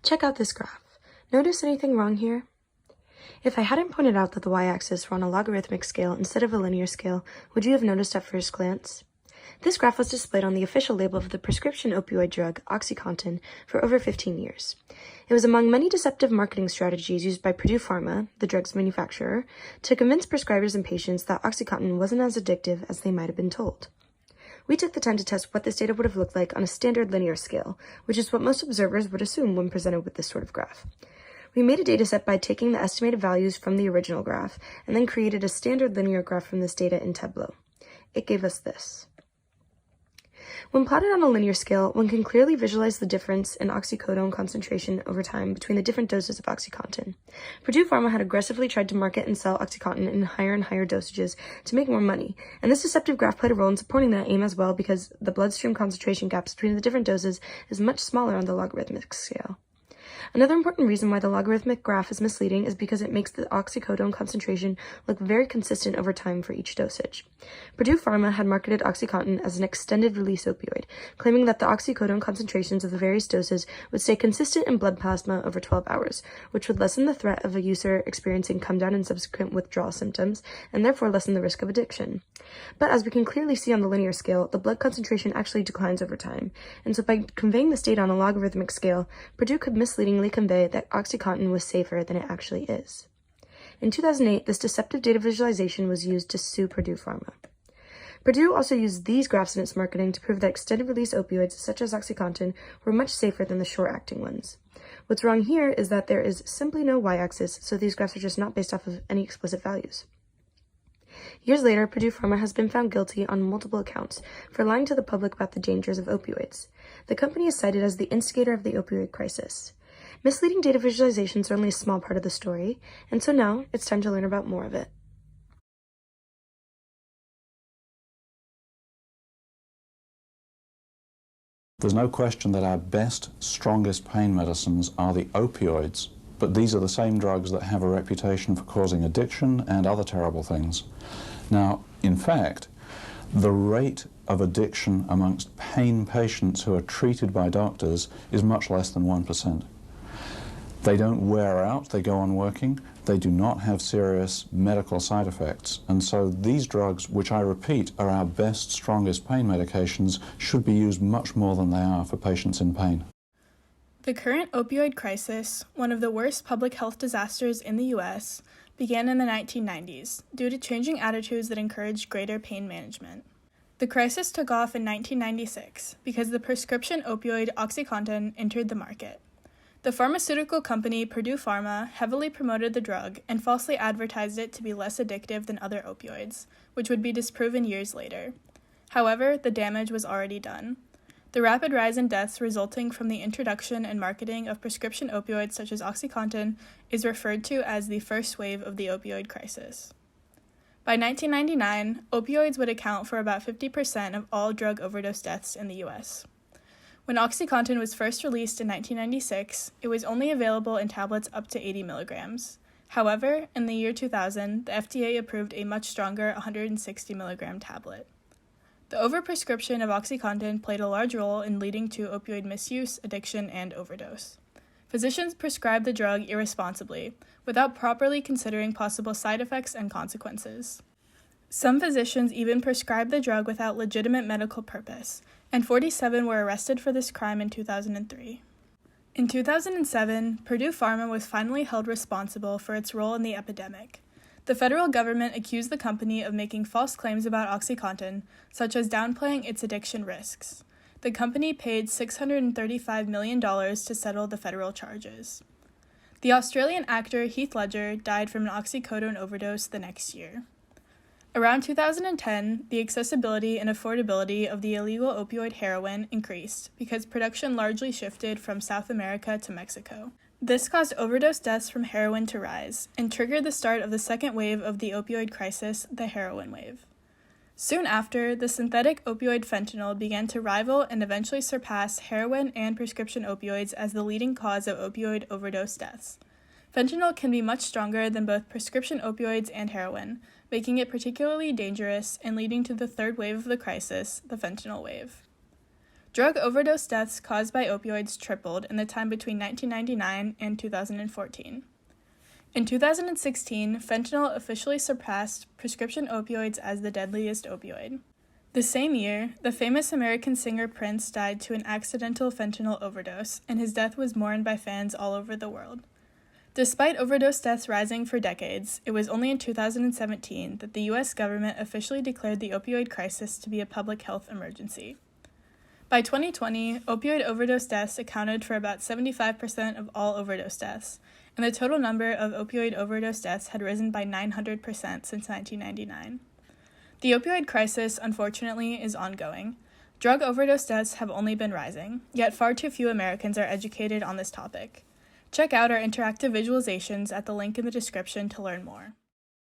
Check out this graph. Notice anything wrong here? If I hadn't pointed out that the y-axis were on a logarithmic scale instead of a linear scale, would you have noticed at first glance? This graph was displayed on the official label of the prescription opioid drug, OxyContin, for over 15 years. It was among many deceptive marketing strategies used by Purdue Pharma, the drug's manufacturer, to convince prescribers and patients that OxyContin wasn't as addictive as they might have been told. We took the time to test what this data would have looked like on a standard linear scale, which is what most observers would assume when presented with this sort of graph. We made a dataset by taking the estimated values from the original graph, and then created a standard linear graph from this data in Tableau. It gave us this. When plotted on a linear scale, one can clearly visualize the difference in oxycodone concentration over time between the different doses of OxyContin. Purdue Pharma had aggressively tried to market and sell OxyContin in higher and higher dosages to make more money, and this deceptive graph played a role in supporting that aim as well because the bloodstream concentration gaps between the different doses is much smaller on the logarithmic scale. Another important reason why the logarithmic graph is misleading is because it makes the oxycodone concentration look very consistent over time for each dosage. Purdue Pharma had marketed OxyContin as an extended-release opioid, claiming that the oxycodone concentrations of the various doses would stay consistent in blood plasma over 12 hours, which would lessen the threat of a user experiencing come-down and subsequent withdrawal symptoms, and therefore lessen the risk of addiction. But as we can clearly see on the linear scale, the blood concentration actually declines over time, and so by conveying this data on a logarithmic scale, Purdue could misleadingly convey that OxyContin was safer than it actually is. In 2008, this deceptive data visualization was used to sue Purdue Pharma. Purdue also used these graphs in its marketing to prove that extended-release opioids, such as OxyContin, were much safer than the short-acting ones. What's wrong here is that there is simply no y-axis, so these graphs are just not based off of any explicit values. Years later, Purdue Pharma has been found guilty on multiple accounts for lying to the public about the dangers of opioids. The company is cited as the instigator of the opioid crisis. Misleading data visualizations are only a small part of the story, and so now it's time to learn about more of it. There's no question that our best, strongest pain medicines are the opioids, but these are the same drugs that have a reputation for causing addiction and other terrible things. Now, in fact, the rate of addiction amongst pain patients who are treated by doctors is much less than 1%. They don't wear out, they go on working, they do not have serious medical side effects. And so these drugs, which I repeat are our best, strongest pain medications, should be used much more than they are for patients in pain. The current opioid crisis, one of the worst public health disasters in the U.S., began in the 1990s due to changing attitudes that encouraged greater pain management. The crisis took off in 1996 because the prescription opioid OxyContin entered the market. The pharmaceutical company Purdue Pharma heavily promoted the drug and falsely advertised it to be less addictive than other opioids, which would be disproven years later. However, the damage was already done. The rapid rise in deaths resulting from the introduction and marketing of prescription opioids such as OxyContin is referred to as the first wave of the opioid crisis. By 1999, opioids would account for about 50% of all drug overdose deaths in the U.S. When OxyContin was first released in 1996, it was only available in tablets up to 80 milligrams. However, in the year 2000, the FDA approved a much stronger 160 milligram tablet. The overprescription of OxyContin played a large role in leading to opioid misuse, addiction, and overdose. Physicians prescribed the drug irresponsibly, without properly considering possible side effects and consequences. Some physicians even prescribed the drug without legitimate medical purpose, and 47 were arrested for this crime in 2003. In 2007, Purdue Pharma was finally held responsible for its role in the epidemic. The federal government accused the company of making false claims about OxyContin, such as downplaying its addiction risks. The company paid $635 million to settle the federal charges. The Australian actor Heath Ledger died from an oxycodone overdose the next year. Around 2010, the accessibility and affordability of the illegal opioid heroin increased because production largely shifted from South America to Mexico. This caused overdose deaths from heroin to rise and triggered the start of the second wave of the opioid crisis, the heroin wave. Soon after, the synthetic opioid fentanyl began to rival and eventually surpass heroin and prescription opioids as the leading cause of opioid overdose deaths. Fentanyl can be much stronger than both prescription opioids and heroin, making it particularly dangerous and leading to the third wave of the crisis, the fentanyl wave. Drug overdose deaths caused by opioids tripled in the time between 1999 and 2014. In 2016, fentanyl officially surpassed prescription opioids as the deadliest opioid. The same year, the famous American singer Prince died to an accidental fentanyl overdose, and his death was mourned by fans all over the world. Despite overdose deaths rising for decades, it was only in 2017 that the U.S. government officially declared the opioid crisis to be a public health emergency. By 2020, opioid overdose deaths accounted for about 75% of all overdose deaths, and the total number of opioid overdose deaths had risen by 900% since 1999. The opioid crisis, unfortunately, is ongoing. Drug overdose deaths have only been rising, yet far too few Americans are educated on this topic. Check out our interactive visualizations at the link in the description to learn more.